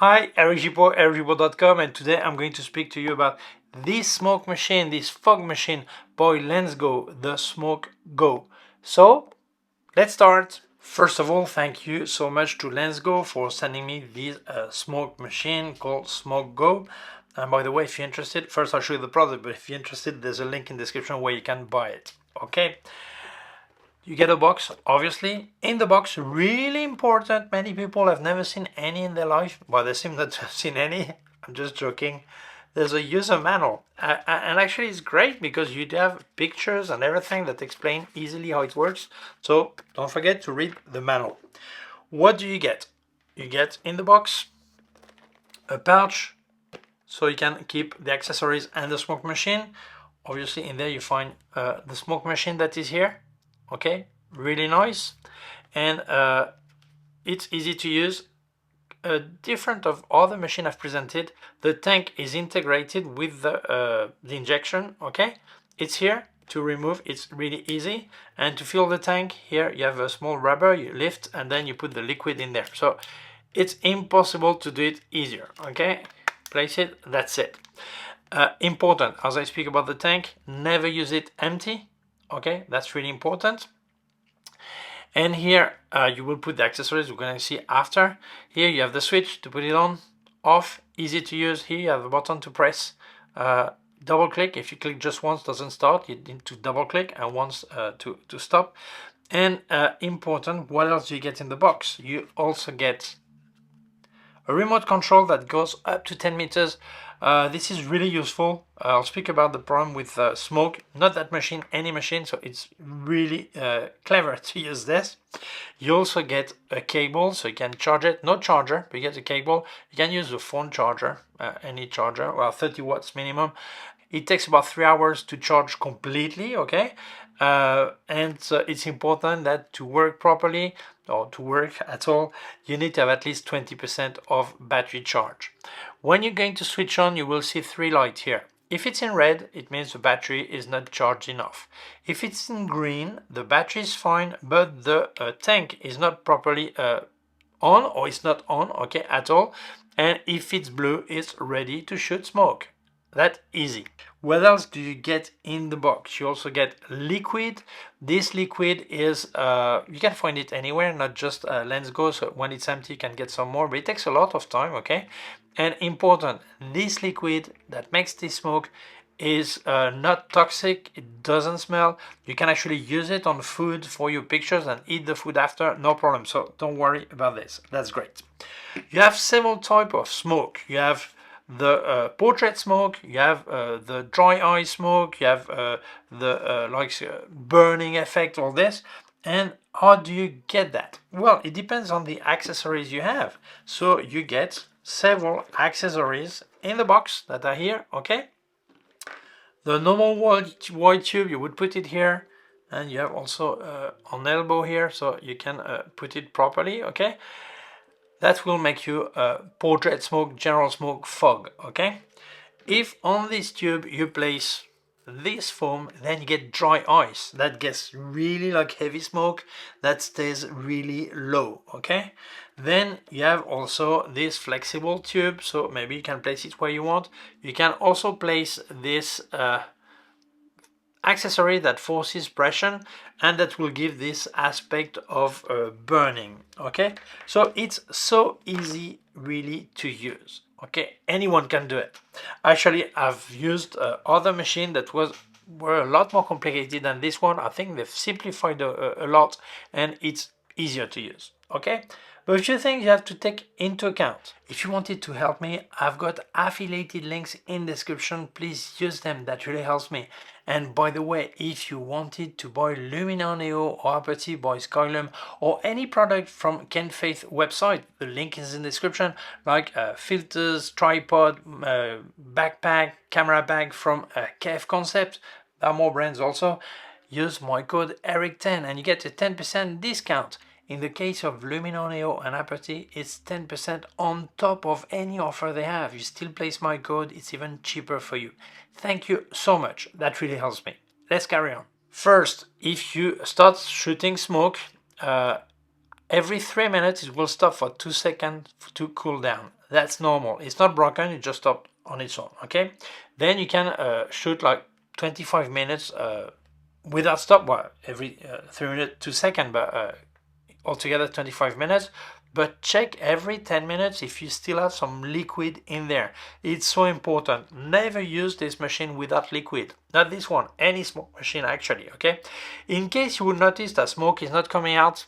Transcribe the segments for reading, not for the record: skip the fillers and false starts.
Hi, Eric Gibaud, ericgibaud.com, and today I'm going to speak to you about this smoke machine, this fog machine by Lensgo, the Smoke Go. So, let's start. First of all, thank you so much to Lensgo for sending me this smoke machine called Smoke Go. And by the way, if you're interested, first I'll show you the product, but if you're interested, there's a link in the description where you can buy it. Okay? You get a box, obviously. In the box, really important, many people have never seen any in their life. Well, they seem not to have seen any. I'm just joking. There's a user manual. And actually it's great because you have pictures and everything that explain easily how it works. So don't forget to read the manual. What do you get? You get in the box a pouch so you can keep the accessories and the smoke machine. Obviously in there you find the smoke machine that is here. Okay, really nice, and it's easy to use. Different of other machine I've presented, the tank is integrated with the injection. Okay, it's here to remove, it's really easy. And to fill the tank, here you have a small rubber, you lift and then you put the liquid in there. So it's impossible to do it easier. Okay, place it, that's it. Important, as I speak about the tank, never use it empty. Okay, that's really important. And here you will put the accessories we're going to see after. Here you have the switch to put it on, off, easy to use. Here you have a button to press, double click. If you click just once, doesn't start, you need to double click, and once to stop. And important, what else do you get in the box? You also get a remote control that goes up to 10 meters. This is really useful. I'll speak about the problem with smoke, not that machine, any machine, so it's really clever to use this. You also get a cable, so you can charge it, no charger, but you get a cable. You can use a phone charger, any charger, well, 30 watts minimum. It takes about 3 hours to charge completely, okay? And it's important that to work properly or to work at all, you need to have at least 20% of battery charge. When you're going to switch on, you will see 3 lights here. If it's in red, it means the battery is not charged enough. If it's in green, the battery is fine, but the tank is not properly on, or it's not on, okay, at all. And if it's blue, it's ready to shoot smoke. That easy. What else do you get in the box? You also get liquid. This liquid is, you can find it anywhere, not just Lensgo, so when it's empty you can get some more, but it takes a lot of time, okay? And important, this liquid that makes this smoke is not toxic, it doesn't smell. You can actually use it on food for your pictures and eat the food after, no problem. So don't worry about this, that's great. You have several types of smoke. You have the portrait smoke, you have the dry eye smoke, you have the burning effect, all this. And how do you get that? Well, it depends on the accessories you have. So you get several accessories in the box that are here, okay? The normal white tube, you would put it here, and you have also an elbow here, so you can put it properly, okay? That will make you portrait smoke, general smoke, fog, okay? If on this tube you place this foam, then you get dry ice. That gets really like heavy smoke, that stays really low, okay? Then you have also this flexible tube, so maybe you can place it where you want. You can also place this accessory that forces pressure, and that will give this aspect of burning, okay? So it's so easy really to use, okay? Anyone can do it. Actually, I've used other machine that were a lot more complicated than this one. I think they've simplified a lot, and it's easier to use, okay? But a few things you have to take into account. If you wanted to help me, I've got affiliated links in the description. Please use them, that really helps me. And by the way, if you wanted to buy Luminar Neo or Aperty by Skylum or any product from K&F website, the link is in the description, like filters, tripod, backpack, camera bag from K&F Concept. There are more brands also. Use my code ERIC10 and you get a 10% discount. In the case of Luminar Neo and Aperty, it's 10% on top of any offer they have. You still place my code, it's even cheaper for you. Thank you so much, that really helps me. Let's carry on. First, if you start shooting smoke, Every 3 minutes it will stop for 2 seconds to cool down. That's normal. It's not broken, it just stopped on its own, okay? Then you can shoot like 25 minutes without stop. Well, every 3 minutes, 2 seconds, but altogether 25 minutes. But check every 10 minutes if you still have some liquid in there. It's so important. Never use this machine without liquid. Not this one, any smoke machine actually, okay? In case you would notice that smoke is not coming out,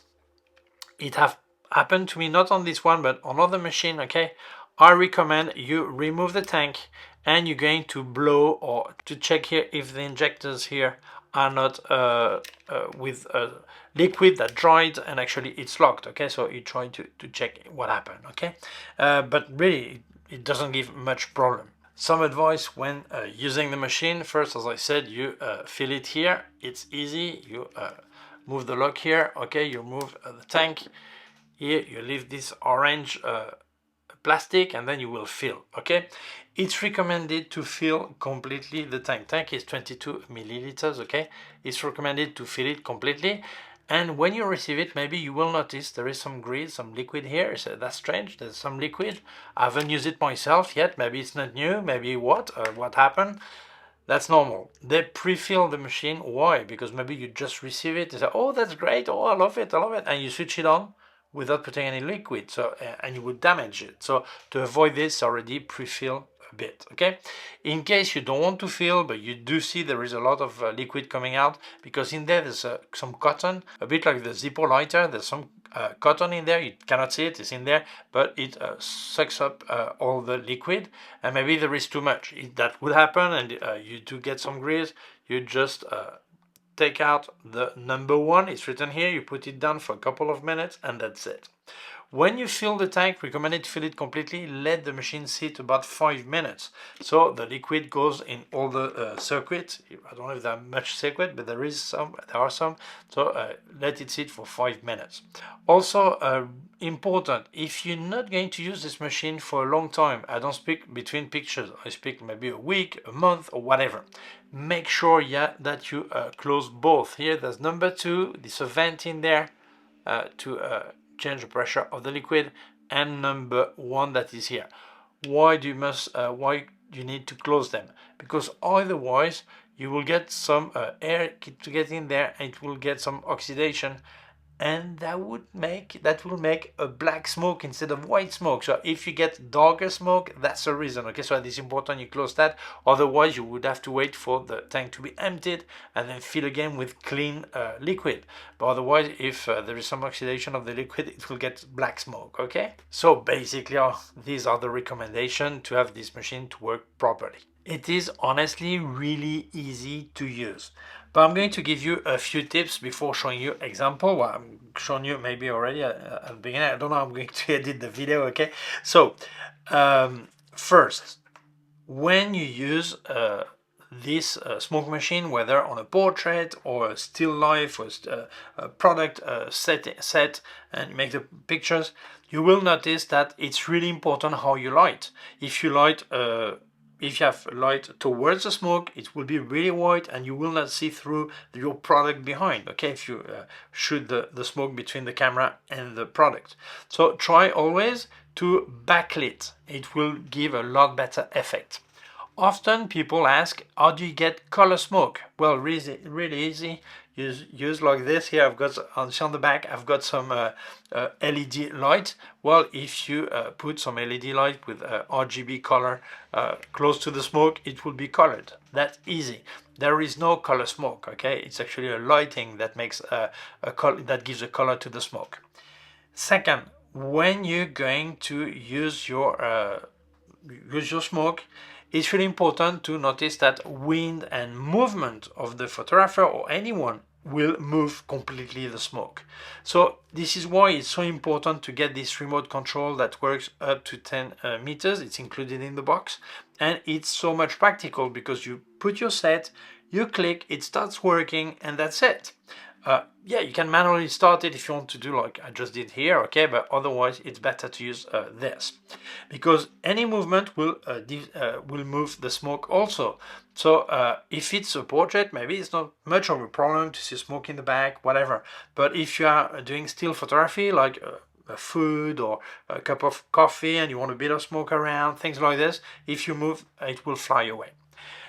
it have happened to me not on this one but on other machine, okay? I recommend you remove the tank and you're going to blow or to check here if the injectors here are not with liquid that dried and actually it's locked, okay? So you try to check what happened, okay? But really it doesn't give much problem. Some advice when using the machine: first, as I said, you fill it here. It's easy. You move the lock here, okay? You move the tank here. You leave this orange plastic and then you will fill, okay? It's recommended to fill completely the tank. Tank is 22 milliliters, okay? It's recommended to fill it completely. And when you receive it, maybe you will notice there is some grease, some liquid here. So that's strange, there's some liquid. I haven't used it myself yet. Maybe it's not new, maybe what happened? That's normal. They pre-fill the machine. Why? Because maybe you just receive it and say, oh, that's great, oh, I love it, and you switch it on without putting any liquid, so and you would damage it. So to avoid this, already pre-fill a bit, okay? In case you don't want to fill, but you do see there is a lot of liquid coming out, because in there there's some cotton, a bit like the Zippo lighter. There's some cotton in there. You cannot see it, it's in there, but it sucks up all the liquid, and maybe there is too much. That would happen, and you do get some grease. You just take out the number 1, it's written here, you put it down for a couple of minutes, and that's it. When you fill the tank, recommended to fill it completely. Let the machine sit about 5 minutes, so the liquid goes in all the circuits. I don't know if there are much circuit, but there are some. So let it sit for 5 minutes. Also important, if you're not going to use this machine for a long time, I don't speak between pictures, I speak maybe a week, a month, or whatever. Make sure, yeah, that you close both. Here there's number 2, there's a vent in there to change the pressure of the liquid, and number 1 that is here. Why you need to close them? Because otherwise you will get some air to get in there, and it will get some oxidation, and that will make a black smoke instead of white smoke. So if you get darker smoke, that's the reason, okay? So it is important you close that. Otherwise you would have to wait for the tank to be emptied and then fill again with clean liquid. But otherwise, if there is some oxidation of the liquid, it will get black smoke, okay? So basically these are the recommendations to have this machine to work properly. It is honestly really easy to use. But I'm going to give you a few tips before showing you example. Well, I'm showing you maybe already at the beginning. I don't know how I'm going to edit the video, okay? So first, when you use this smoke machine, whether on a portrait or a still life or a product set and make the pictures, you will notice that it's really important how you light. If you light if you have light towards the smoke, it will be really white and you will not see through your product behind, okay, if you shoot the smoke between the camera and the product. So try always to backlit. It will give a lot better effect. Often people ask, how do you get color smoke? Well, really easy. Use like this. Here I've got on the back, I've got some LED light. Well, if you put some LED light with RGB color close to the smoke, it will be colored. That's easy. There is no color smoke, okay? It's actually a lighting that makes that gives a color to the smoke. Second, when you're going to use your smoke, it's really important to notice that wind and movement of the photographer or anyone will move completely the smoke. So this is why it's so important to get this remote control that works up to 10 meters. It's included in the box, and it's so much practical because you put your set, you click, it starts working, and that's it. Yeah, you can manually start it if you want to do like I just did here, okay, but otherwise it's better to use this, because any movement will move the smoke also. So if it's a portrait, maybe it's not much of a problem to see smoke in the back, whatever. But if you are doing still photography, like a food or a cup of coffee, and you want a bit of smoke around, things like this, if you move, it will fly away.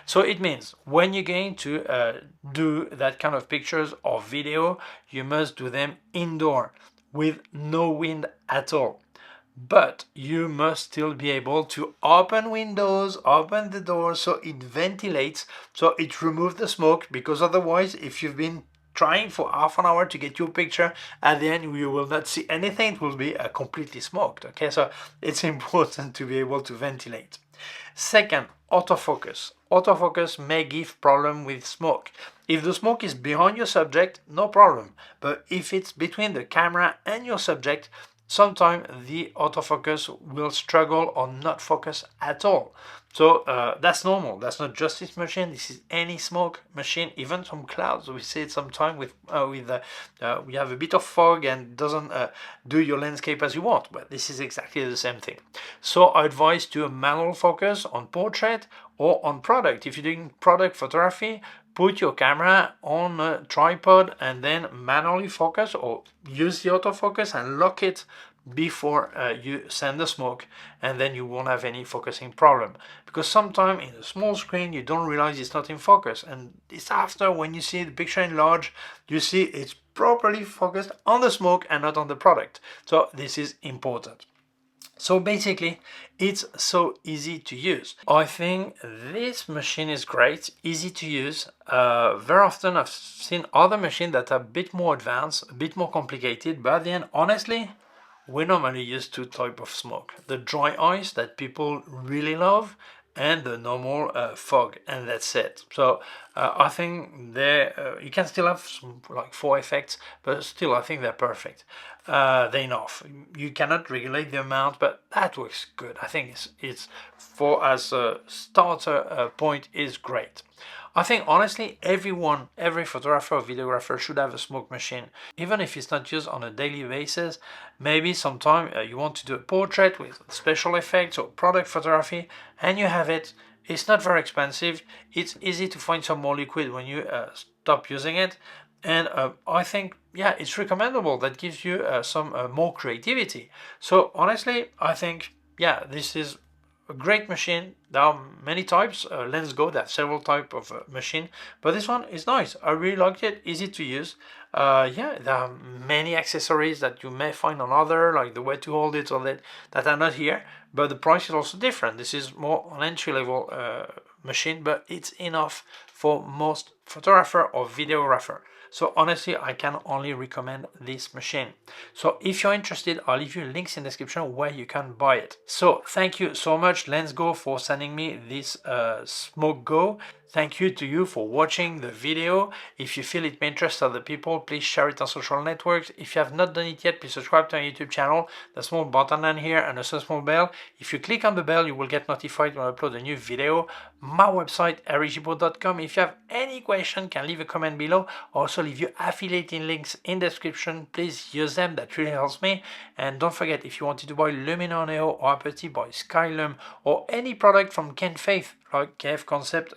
So it means when you're going to do that kind of pictures or video, you must do them indoor with no wind at all. But you must still be able to open windows, open the doors so it ventilates, so it removes the smoke, because otherwise, if you've been trying for half an hour to get your picture, at the end you will not see anything, it will be completely smoked. Okay, so it's important to be able to ventilate. Second, autofocus. Autofocus may give problem with smoke. If the smoke is behind your subject, no problem. But if it's between the camera and your subject, sometimes the autofocus will struggle or not focus at all. So that's normal. That's not just this machine. This is any smoke machine, even some clouds. We see it sometimes with we have a bit of fog and doesn't do your landscape as you want. But this is exactly the same thing. So I advise to a manual focus on portrait or on product. If you're doing product photography, put your camera on a tripod and then manually focus, or use the autofocus and lock it before you send the smoke, and then you won't have any focusing problem. Because sometimes in a small screen you don't realize it's not in focus, and it's after when you see the picture in large you see it's properly focused on the smoke and not on the product. So this is important. So basically, it's so easy to use. I think this machine is great, easy to use. Very often I've seen other machines that are a bit more advanced, a bit more complicated, but at the end, honestly, we normally use two types of smoke. The dry ice that people really love, and the normal fog, and that's it. So I think you can still have some, like 4 effects, but still I think they're perfect. They're enough. You cannot regulate the amount, but that works good. I think it's for as a starter point is great. I think honestly every photographer or videographer should have a smoke machine, even if it's not used on a daily basis. Maybe sometime you want to do a portrait with special effects or product photography, and you have it. It's not very expensive. It's easy to find some more liquid when you stop using it. And I think, yeah, it's recommendable. That gives you some more creativity. So honestly, I think, yeah, this is a great machine. There are many types. Lensgo, they have several types of machine, but this one is nice. I really liked it, easy to use. Yeah, there are many accessories that you may find on other, like the way to hold it or that are not here, but the price is also different. This is more an entry-level machine, but it's enough for most photographer or videographer. So honestly, I can only recommend this machine. So if you're interested, I'll leave you links in the description where you can buy it. So thank you so much, Lensgo, for sending me this Smoke Go. Thank you to you for watching the video. If you feel it may interest other people, please share it on social networks. If you have not done it yet, please subscribe to our YouTube channel. The small button down here and also a small bell. If you click on the bell, you will get notified when I upload a new video. My website, erigibaud.com. If you have any question, can leave a comment below. I also leave you affiliating links in the description. Please use them, that really helps me. And don't forget, if you wanted to buy Luminar Neo or Aperty, buy Skylum or any product from K&F, like K&F Concept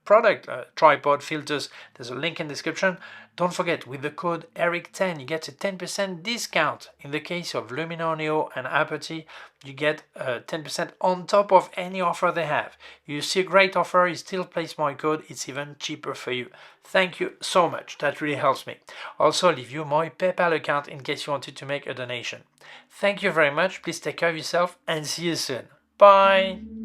product, tripod, filters, there's a link in the description. Don't forget, with the code ERIC10 you get a 10% discount. In the case of Luminar Neo and Aperty, you get 10% on top of any offer they have. You see a great offer, you still place my code, it's even cheaper for you. Thank you so much, that really helps me. Also leave you my PayPal account in case you wanted to make a donation. Thank you very much, please take care of yourself and see you soon. Bye!